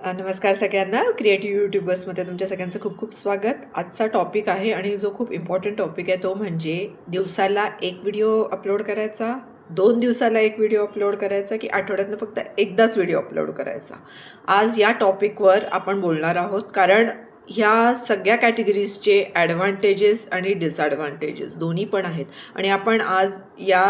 नमस्कार सगळ्यांना. क्रिएटिव्ह यूट्यूबर्समध्ये तुमच्या सगळ्यांचं खूप खूप स्वागत. आजचा टॉपिक आहे आणि जो खूप इम्पॉर्टंट टॉपिक आहे तो म्हणजे दिवसाला एक व्हिडिओ अपलोड करायचा, 2 दिवसाला एक व्हिडिओ अपलोड करायचा की आठवड्यातनं फक्त एकदाच व्हिडिओ अपलोड करायचा. आज या टॉपिकवर आपण बोलणार आहोत, कारण ह्या सगळ्या कॅटेगरीजचे ॲडव्हान्टेजेस आणि डिसॲडव्हान्टेजेस दोन्ही पण आहेत आणि आपण आज या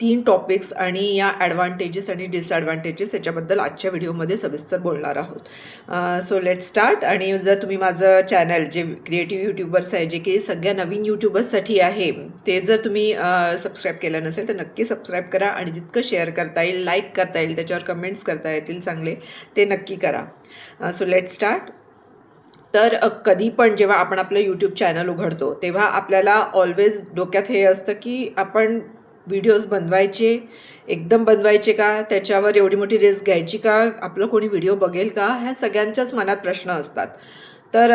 3 टॉपिक्स आणि या ॲडव्हान्टेजेस आणि डिसॲडव्हान्टेजेस याच्याबद्दल आजच्या व्हिडिओमध्ये सविस्तर बोलणार आहोत. So let start. आणि जर तुम्ही माझं चॅनल जे क्रिएटिव्ह यूट्यूबर्स आहे, जे की सगळ्या नवीन यूट्यूबर्ससाठी आहे, ते जर तुम्ही सबस्क्राईब केलं नसेल तर नक्की सबस्क्राईब करा आणि जितकं शेअर करता येईल, लाईक करता येईल, त्याच्यावर कमेंट्स करता येतील चांगले, ते नक्की करा. So let start. तर कधी पण जेव्हा आपण आपलं यूट्यूब चॅनल उघडतो तेव्हा आपल्याला ऑलवेज डोक्यात हे असतं की आपण व्हिडिओज बनवायचे, एकदम बनवायचे का, त्याच्यावर एवढी मोठी रिस्क घ्यायची का, आपलं कोणी व्हिडिओ बघेल का, ह्या सगळ्यांच्याच मनात प्रश्न असतात. तर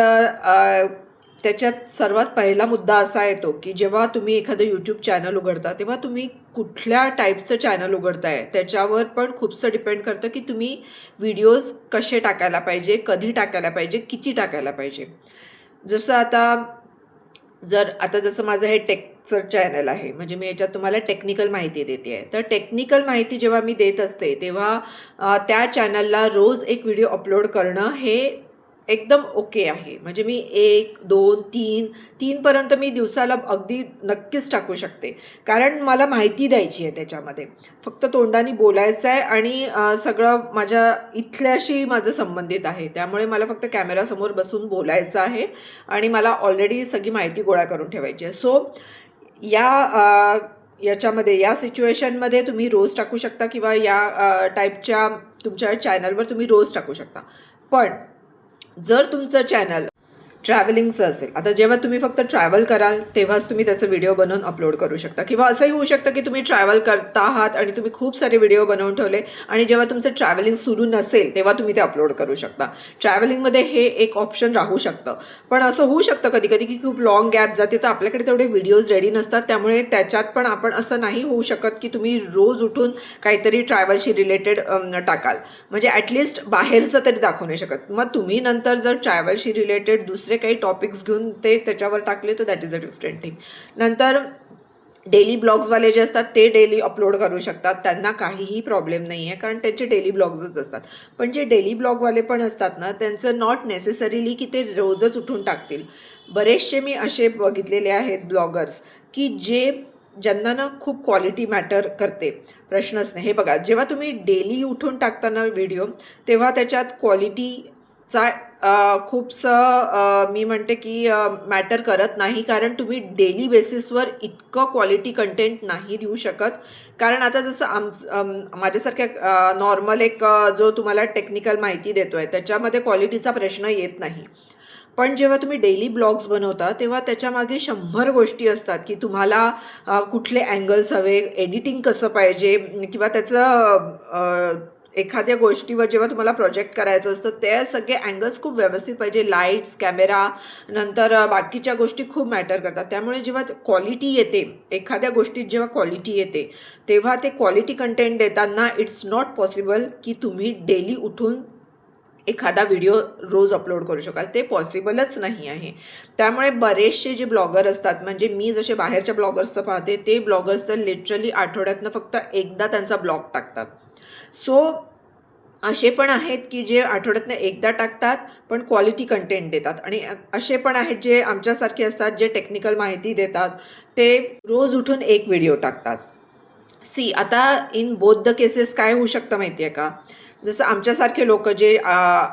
त्याच्यात सर्वात पहिला मुद्दा असा येतो की जेव्हा तुम्ही एखादं यूट्यूब चॅनल उघडता तेव्हा तुम्ही कुठल्या टाईपचं चॅनल उघडताय त्याच्यावर पण खूपसं डिपेंड करतं की तुम्ही व्हिडिओज कसे टाकायला पाहिजे, कधी टाकायला पाहिजे, किती टाकायला पाहिजे. जसं जसं माझं हे टेकचं चॅनल आहे, म्हणजे मी याच्यात तुम्हाला टेक्निकल माहिती देते आहे. तर टेक्निकल माहिती जेव्हा मी देत असते तेव्हा त्या चॅनलला रोज एक व्हिडिओ अपलोड करणं हे एकदम ओके आहे. म्हणजे मी 1, 2, 3पर्यंत मी दिवसाला अगदी नक्कीच टाकू शकते, कारण मला माहिती द्यायची आहे त्याच्यामध्ये. फक्त तोंडाने बोलायचं आहे आणि सगळं माझ्या इथल्याशी माझं संबंधित आहे, त्यामुळे मला फक्त कॅमेरासमोर बसून बोलायचं आहे आणि मला ऑलरेडी सगळी माहिती गोळा करून ठेवायची आहे. सो याच्यामध्ये या सिच्युएशनमध्ये तुम्ही रोज टाकू शकता किंवा या टाईपच्या तुमच्या चॅनलवर तुम्ही रोज टाकू शकता. पण जर तुमचं चॅनल ट्रॅव्हलिंगचं असेल, आता जेव्हा तुम्ही फक्त ट्रॅव्हल कराल तेव्हाच तुम्ही त्याचं व्हिडिओ बनवून अपलोड करू शकता, किंवा असंही होऊ शकतं की तुम्ही ट्रॅव्हल करता आहात आणि तुम्ही खूप सारे व्हिडिओ बनवून ठेवले आणि जेव्हा तुमचं ट्रॅव्हलिंग सुरू नसेल तेव्हा तुम्ही ते अपलोड करू शकता. ट्रॅव्हलिंगमध्ये हे एक ऑप्शन राहू शकतं. पण असं होऊ शकतं कधी कधी की खूप लॉंग गॅप जाते तर आपल्याकडे तेवढे व्हिडिओज रेडी नसतात, त्यामुळे त्याच्यात पण आपण असं नाही होऊ शकत की तुम्ही रोज उठून काहीतरी ट्रॅव्हलशी रिलेटेड टाकाल. म्हणजे ॲटलिस्ट बाहेरचं तरी दाखवू नाही शकत. मग तुम्ही नंतर जर ट्रॅव्हलशी रिलेटेड दुसरे काही टॉपिक्स घेऊन ते त्याच्यावर टाकले तर that is a different thing. नंतर डेली ब्लॉग्सवाले जे असतात ते डेली अपलोड करू शकतात, त्यांना काहीही प्रॉब्लेम नाही आहे, कारण त्यांचे डेली ब्लॉग्सच असतात. पण जे डेली ब्लॉगवाले पण असतात ना, त्यांचं नॉट नेसेसरीली की ते रोजच उठून टाकतील. बरेचसे मी असे बघितलेले आहेत ब्लॉगर्स की ज्यांना ना खूप क्वालिटी मॅटर करते, प्रश्नच नाही. हे बघा, जेव्हा तुम्ही डेली उठून टाकताना व्हिडिओ तेव्हा त्याच्यात क्वालिटीचा खूपसं मी म्हणते की मॅटर करत नाही, कारण तुम्ही डेली बेसिसवर इतकं क्वालिटी कंटेंट नाही देऊ शकत. कारण आता जसं माझ्यासारख्या नॉर्मल जो तुम्हाला टेक्निकल माहिती देतो आहे त्याच्यामध्ये क्वालिटीचा प्रश्न येत नाही. पण जेव्हा तुम्ही डेली ब्लॉग्स बनवता तेव्हा त्याच्यामागे 100 गोष्टी असतात की तुम्हाला कुठले अँगल्स हवे, एडिटिंग कसं पाहिजे, किंवा त्याचं एखाद्या गोष्टीवर जेव्हा तुम्हाला प्रोजेक्ट करायचं असतं ते सगळे अँगल्स खूप व्यवस्थित पाहिजे, लाईट्स, कॅमेरा, नंतर बाकीच्या गोष्टी खूप मॅटर करतात. त्यामुळे जेव्हा क्वालिटी येते, एखाद्या गोष्टीत जेव्हा क्वालिटी येते तेव्हा ते क्वालिटी कंटेंट देताना इट्स नॉट पॉसिबल की तुम्ही डेली उठून एखादा व्हिडिओ रोज अपलोड करू शकाल, ते पॉसिबलच नाही आहे. त्यामुळे बरेचसे जे ब्लॉगर असतात, म्हणजे मी जसे बाहेरच्या ब्लॉगर्सचं पाहते, ते ब्लॉगर्स तर लिटरली आठवड्यातनं फक्त एकदा त्यांचा ब्लॉग टाकतात. सो असे पण आहेत की जे आठवड्यातनं एकदा टाकतात पण क्वालिटी कंटेंट देतात, आणि असे पण आहेत जे आमच्यासारखे असतात जे टेक्निकल माहिती देतात, ते रोज उठून एक व्हिडिओ टाकतात. आता इन बोथ द केसेस काय होऊ शकतं माहिती आहे का, जसं आमच्यासारखे लोक जे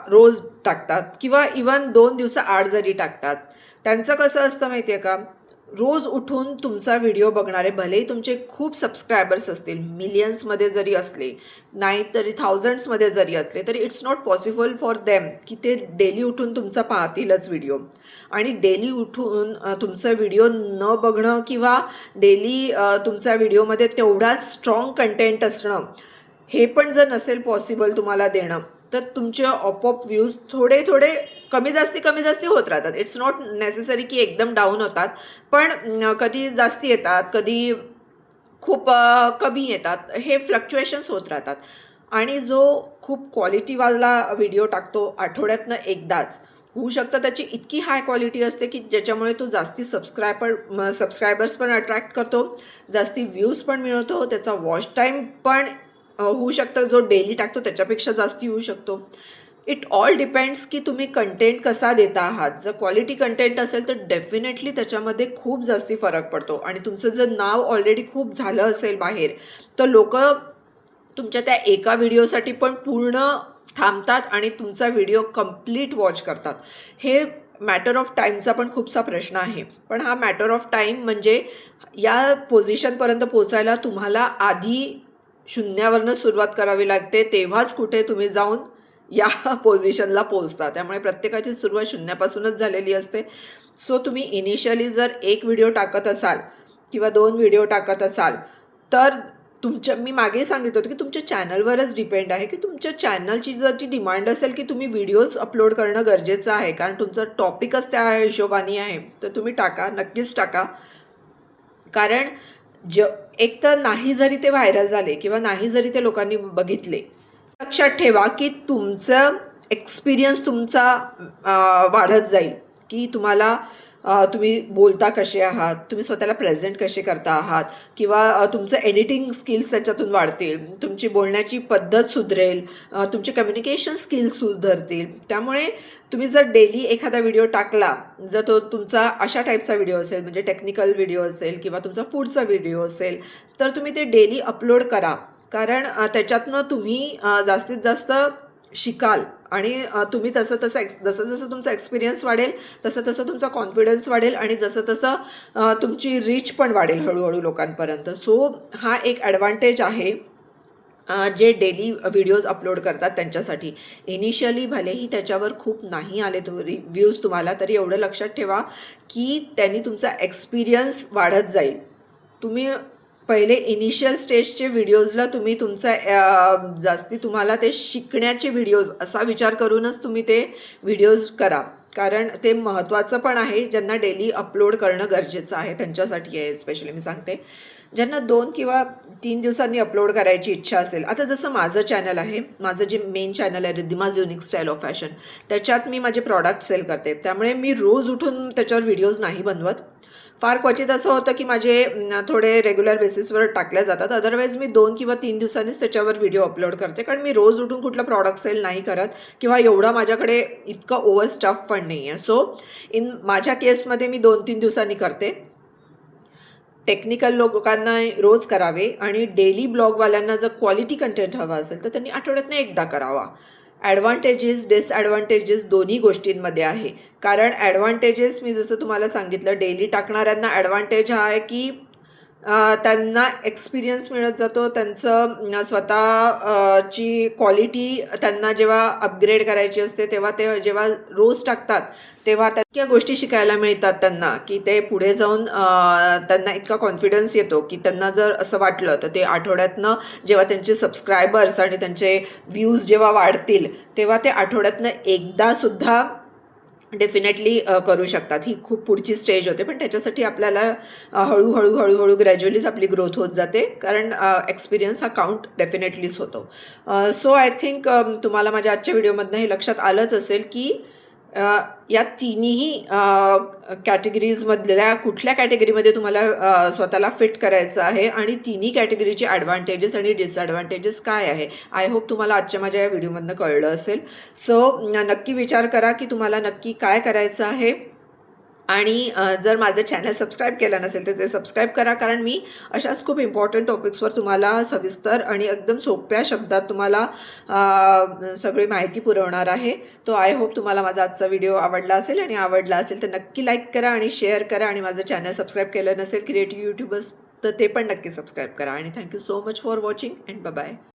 रोज टाकतात किंवा इवन 2 दिवसाआड जरी टाकतात, त्यांचं कसं असतं माहिती आहे का, रोज उठून तुमचा व्हिडिओ बघणारे भलेही तुमचे खूप सबस्क्रायबर्स असतील, मिलियन्समध्ये जरी असले, नाही तरी थाउजंड्समध्ये जरी असले, तरी it's not possible for them की ते डेली उठून तुमचा पाहतीलच व्हिडिओ. आणि डेली उठून तुमचा व्हिडिओ न बघणं किंवा डेली तुमच्या व्हिडिओमध्ये तेवढाच स्ट्रॉंग कंटेंट असणं, हे पण जर नसेल पॉसिबल तुम्हाला देणं, तर तुमचे ऑपऑप व्ह्यूज थोडे थोडे कमी जास्ती होत राहतात. इट्स नॉट नेसेसरी की एकदम डाऊन होतात, पण कधी जास्ती येतात, कधी खूप कमी येतात, हे फ्लक्च्युएशन्स होत राहतात. आणि जो खूप क्वालिटीवाला व्हिडिओ टाकतो आठवड्यातनं एकदाच, होऊ शकतं त्याची इतकी हाय क्वालिटी असते की ज्याच्यामुळे तो जास्ती सबस्क्रायबर्स पण अट्रॅक्ट करतो, जास्ती व्ह्यूज पण मिळवतो, त्याचा वॉच टाईम पण होऊ शकतं जो डेली टाकतो त्याच्यापेक्षा जास्ती होऊ शकतो. इट ऑल डिपेंड्स की तुम्ही कंटेंट कसा देता आहात. जर क्वालिटी कंटेंट असेल तर डेफिनेटली त्याच्यामध्ये खूप जास्ती फरक पडतो आणि तुमचं जर नाव ऑलरेडी खूप झालं असेल बाहेर, तर लोकं तुमच्या त्या एका व्हिडिओसाठी पण पूर्ण थांबतात आणि तुमचा व्हिडिओ कंप्लीट वॉच करतात. हे मॅटर ऑफ टाईमचा पण खूपसा प्रश्न आहे. पण हा मॅटर ऑफ टाईम म्हणजे या पोझिशनपर्यंत पोचायला तुम्हाला आधी शून्यावरनं सुरुवात करावी लागते, तेव्हाच कुठे तुम्ही जाऊन या पोझिशनला पोहोचता. त्यामुळे प्रत्येकाची सुरुवात शून्यापासूनच झालेली असते. सो तुम्ही इनिशियली जर एक व्हिडिओ टाकत असाल किंवा 2 व्हिडिओ टाकत असाल, तर मी मागे सांगितलं होतं की तुमच्या चॅनलवरच डिपेंड आहे की तुमच्या चॅनलची जर ती डिमांड असेल की तुम्ही व्हिडिओज अपलोड करणं गरजेचं आहे, कारण तुमचं टॉपिकच त्या हिशोबाने आहे, तर तुम्ही टाका, नक्कीच टाका. कारण एक तर नाही जरी ते व्हायरल झाले किंवा नाही जरी ते लोकांनी बघितले, लक्षात ठेवा की तुमचं एक्सपिरियन्स तुमचा वाढत जाईल की तुम्ही बोलता कसे आहात, तुम्ही स्वतःला प्रेझेंट कसे करता आहात किंवा तुमचं एडिटिंग स्किल्स त्याच्यातून वाढतील, तुमची बोलण्याची पद्धत सुधरेल, तुमचे कम्युनिकेशन स्किल्स सुधारतील. त्यामुळे तुम्ही जर डेली एखादा व्हिडिओ टाकला, जर तो तुमचा अशा टाईपचा व्हिडिओ असेल म्हणजे टेक्निकल व्हिडिओ असेल किंवा तुमचा फूडचा व्हिडिओ असेल, तर तुम्ही ते डेली अपलोड करा. कारण त्याच्यातनं तुम्ही जास्तीत जास्त शिकाल आणि तुम्ही जसं जसं तुमचा एक्सपिरियन्स वाढेल तसं तसं तुमचा कॉन्फिडन्स वाढेल आणि जसं तसं तुमची रीच पण वाढेल हळूहळू लोकांपर्यंत. सो हा एक ॲडव्हान्टेज आहे जे डेली व्हिडिओज अपलोड करतात त्यांच्यासाठी. इनिशियली भलेही त्याच्यावर खूप नाही आले व्ह्यूज तुम्हाला, तरी एवढं लक्षात ठेवा की त्यांनी तुमचा एक्सपिरियन्स वाढत जाईल. तुम्ही पहिले इनिशियल स्टेजचे व्हिडिओजला तुम्ही जास्ती तुम्हाला ते शिकण्याचे व्हिडिओज असा विचार करूनच तुम्ही ते व्हिडिओज करा, कारण ते महत्त्वाचं पण आहे. ज्यांना डेली अपलोड करणं गरजेचं आहे त्यांच्यासाठी आहे स्पेशली मी सांगते. ज्यांना 2 किंवा 3 दिवसांनी अपलोड करायची इच्छा असेल, आता जसं माझं चॅनल आहे, माझं जे मेन चॅनल आहे रिद्धिमाज युनिक स्टाईल ऑफ फॅशन, त्याच्यात मी माझे प्रॉडक्ट सेल करते. त्यामुळे मी रोज उठून त्याच्यावर व्हिडिओज नाही बनवत. फार क्वचित असं होतं की माझे थोडे रेग्युलर बेसिसवर टाकल्या जातात. अदरवाईज मी 2 किंवा 3 दिवसांनीच त्याच्यावर व्हिडिओ अपलोड करते, कारण मी रोज उठून कुठलं प्रॉडक्ट सेल नाही करत किंवा एवढा माझ्याकडे इतकं ओव्हर स्टफ पण नाही आहे. सो माझ्या केसमध्ये मी 2-3 दिवसांनी करते. टेक्निकल लोकांना रोज करावे आणि डेली ब्लॉगवाल्यांना जर क्वालिटी कंटेंट हवा असेल तर त्यांनी आठवड्यातनं एकदा करावा. ॲडव्हान्टेजेस डिसॲडव्हान्टेजेस दोन्ही गोष्टींमध्ये आहे. कारण ॲडव्हान्टेजेस मी जसं तुम्हाला सांगितलं, डेली टाकणाऱ्यांना ॲडव्हान्टेज हा आहे की त्यांना एक्सपिरियन्स मिळत जातो. त्यांचं ची क्वालिटी त्यांना जेव्हा अपग्रेड करायची असते तेव्हा ते जेव्हा रोज टाकतात तेव्हा त्या गोष्टी शिकायला मिळतात त्यांना, की ते पुढे जाऊन त्यांना इतका कॉन्फिडन्स येतो की त्यांना जर असं वाटलं तर ते आठवड्यातनं जेव्हा त्यांचे सबस्क्रायबर्स आणि त्यांचे व्ह्यूज जेव्हा वाढतील तेव्हा ते आठवड्यातनं एकदासुद्धा डेफिनेटली करू शकतात. ही खूप पुढची स्टेज होते, पण त्याच्यासाठी आपल्याला हळूहळू ग्रॅज्युअलीच आपली ग्रोथ होत जाते, कारण एक्सपिरियन्स हा काउंट डेफिनेटलीच होतो. सो आय थिंक तुम्हाला माझ्या आजच्या व्हिडिओमधनं हे लक्षात आलंच असेल की या तिन्ही कॅटेगरीजमधल्या कुठल्या कॅटेगरीमध्ये तुम्हाला स्वतःला फिट करायचं आहे आणि तिन्ही कॅटेगरीचे ॲडव्हान्टेजेस आणि डिसॲडव्हान्टेजेस काय आहे. आय होप तुम्हाला आजच्या माझ्या या व्हिडिओमधनं कळलं असेल. सो नक्की विचार करा की तुम्हाला नक्की काय करायचं आहे आणि जर माझं चॅनल सबस्क्राईब केलं नसेल तर ते सबस्क्राईब करा, कारण मी अशाच खूप इम्पॉर्टंट टॉपिक्सवर तुम्हाला सविस्तर आणि एकदम सोप्या शब्दात तुम्हाला सगळी माहिती पुरवणार आहे. तो आय होप तुम्हाला माझा आजचा व्हिडिओ आवडला असेल, आणि आवडला असेल तर नक्की लाईक करा आणि शेअर करा, आणि माझं चॅनल सबस्क्राईब केलं नसेल क्रिएटिव्ह यूट्यूबर्स तर ते पण नक्की सबस्क्राईब करा. आणि thank you so much for watching and bye.